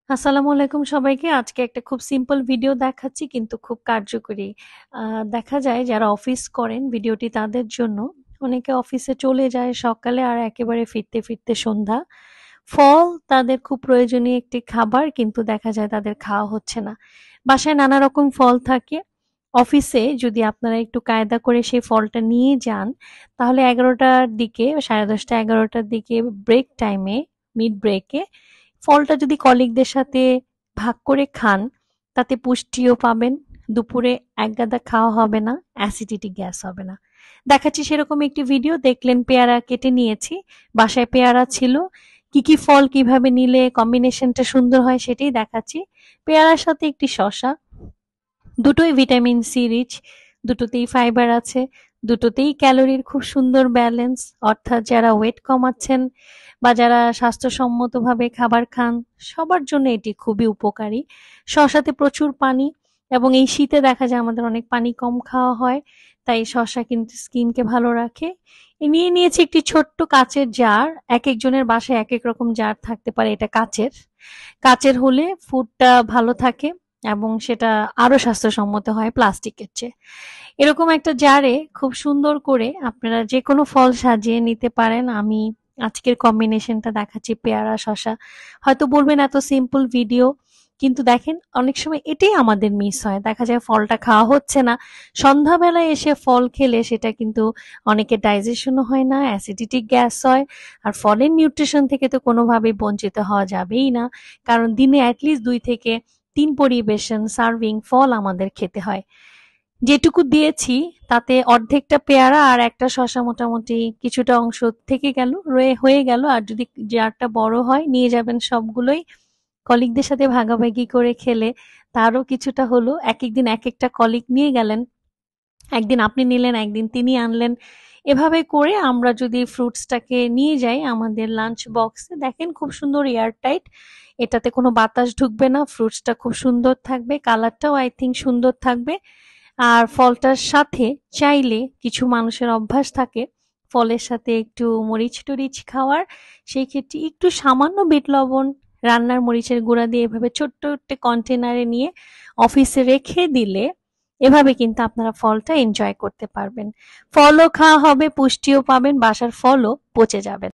আসসালামু আলাইকুম সবাইকে। আজকে একটা খুব সিম্পল ভিডিও দেখাচ্ছি কিন্তু খুব কার্যকরী। দেখা যায় যারা অফিস করেন ভিডিওটি তাদের জন্য। অনেকে অফিসে চলে যায় সকালে আর একেবারে ফিরতে, ফিরতে সন্ধ্যা। ফল তাদের খুব প্রয়োজনীয় একটি খাবার কিন্তু দেখা যায় তাদের খাওয়া হচ্ছে না। বাসায় নানা রকম ফল থাকে। অফিসে যদি আপনারা একটু কায়দা করে সেই ফলটা নিয়ে যান তাহলে ১১টার দিকে ১০:৩০ ১১টার দিকে ব্রেক টাইমে মিড ব্রেকে ফলটা যদি কলিগদের সাথে ভাগ করে খান তাতে পুষ্টিও পাবেন, দুপুরে একগাদা খাওয়া হবে না, অ্যাসিডিটি গ্যাস হবে না। দেখাচ্ছি সেরকম একটি ভিডিও। দেখলেন পেয়ারা কেটে নিয়েছি, বাসায় পেয়ারা ছিল। কি কি ফল কিভাবে নিলে কম্বিনেশনটা সুন্দর হয় সেটাই দেখাচ্ছি। পেয়ারার সাথে একটি শসা, দুটোই ভিটামিন সি রিচ, দুটোতেই ফাইবার আছে, দুটোতেই ক্যালোরির খুব সুন্দর ব্যালেন্স। অর্থাৎ যারা ওয়েট কমাচ্ছেন বা যারা স্বাস্থ্যসম্মতভাবে খাবার খান সবার জন্য এটি খুবই উপকারী। শসাতে প্রচুর পানি এবং এই শীতে দেখা যায় আমাদের অনেক পানি কম খাওয়া হয়, তাই শসা কিন্তু স্কিনকে ভালো রাখে। নিয়ে নিয়েছি একটি ছোট্ট কাচের জার। এক একজনের বাসায় এক এক রকম জার থাকতে পারে, এটা কাচের। কাচের হলে ফুডটা ভালো থাকে এবং সেটা আরো স্বাস্থ্যসম্মত হয় প্লাস্টিকের চেয়ে। এরকম একটা জারে খুব সুন্দর করে আপনারা যে কোনো ফল সাজিয়ে নিতে পারেন। আমি আজকের কম্বিনেশনটা দেখাচ্ছি পেয়ারা শসা। হয়তো বলবেন এত সিম্পল ভিডিও, কিন্তু দেখেন অনেক সময় এটাই আমাদের মিস হয়। দেখা যায় ফলটা খাওয়া হচ্ছে না, সন্ধ্যাবেলায় এসে ফল খেলে সেটা কিন্তু অনেকের ডাইজেশনও হয় না, অ্যাসিডিটি গ্যাস হয়। আর ফলের নিউট্রিশন থেকে তো কোনোভাবেই বঞ্চিত হওয়া যাবেই না, কারণ দিনে অ্যাটলিস্ট 2 থেকে 3 পরিবেশন সার্ভিং ফল আমাদের খেতে হয়। যেটুকু দিয়েছি তাতে অর্ধেকটা পেয়ারা আর একটা শসা, মোটামুটি কিছুটা অংশ থেকে গেল, হয়ে গেল। আর যদি জারটা বড় হয় নিয়ে যাবেন সবগুলোই। কলিগদের সাথে ভাগাভাগি করে খেলে তারও কিছুটা হলো। এক একদিন এক একটা কলিগ নিয়ে গেলেন, একদিন আপনি নিলেন, একদিন তিনি আনলেন। এভাবে করে আমরা যদি ফ্রুটসটাকে নিয়ে যাই আমাদের লাঞ্চ বক্সে, দেখেন খুব সুন্দর এয়ার টাইট, এটাতে কোনো বাতাস ঢুকবে না, ফ্রুটসটা খুব সুন্দর থাকবে, কালারটাও আই থিঙ্ক সুন্দর থাকবে। আর ফলটার সাথে চাইলে কিছু মানুষের অভ্যাস থাকে ফলের সাথে একটু মরিচ টরিচ খাওয়ার, সেই ক্ষেত্রে একটু সামান্য বিট লবণ রান্নার মরিচের গুঁড়া দিয়ে এভাবে ছোট্ট একটা কন্টেনারে নিয়ে অফিসে রেখে দিলে এভাবে কিন্তু আপনারা ফলটা এনজয় করতে পারবেন। ফলও খাওয়া হবে, পুষ্টিও পাবেন, বাসার ফলও পচে যাবে।